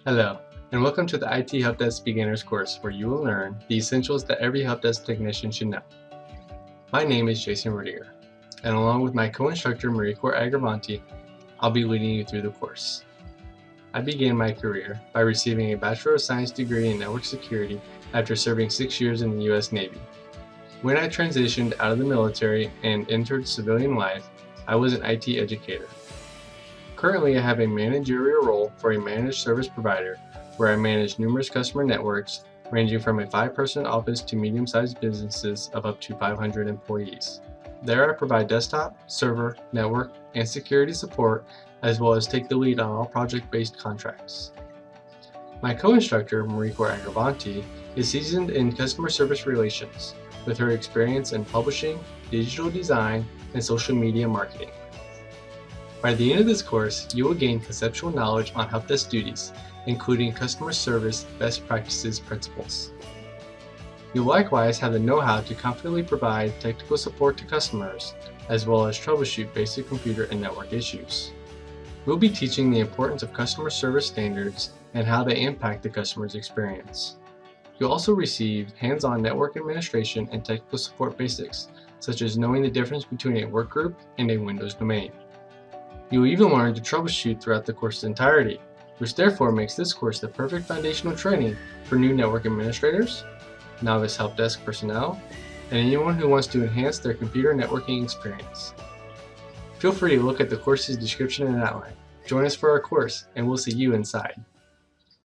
Hello, and welcome to the IT Help Desk Beginners course where you will learn the essentials that every help desk technician should know. My name is Jason Rudiger, and along with my co-instructor Mariko Agravanti, I'll be leading you through the course. I began my career by receiving a Bachelor of Science degree in Network Security after serving 6 years in the U.S. Navy. When I transitioned out of the military and entered civilian life, I was an IT educator. Currently, I have a managerial role for a managed service provider where I manage numerous customer networks ranging from a 5-person office to medium-sized businesses of up to 500 employees. There I provide desktop, server, network, and security support as well as take the lead on all project-based contracts. My co-instructor, Mariko Agravanti, is seasoned in customer service relations with her experience in publishing, digital design, and social media marketing. By the end of this course, you will gain conceptual knowledge on help desk duties, including customer service best practices principles. You'll likewise have the know-how to confidently provide technical support to customers, as well as troubleshoot basic computer and network issues. We'll be teaching the importance of customer service standards and how they impact the customer's experience. You'll also receive hands-on network administration and technical support basics, such as knowing the difference between a workgroup and a Windows domain. You will even learn to troubleshoot throughout the course's entirety, which therefore makes this course the perfect foundational training for new network administrators, novice help desk personnel, and anyone who wants to enhance their computer networking experience. Feel free to look at the course's description and outline. Join us for our course, and we'll see you inside.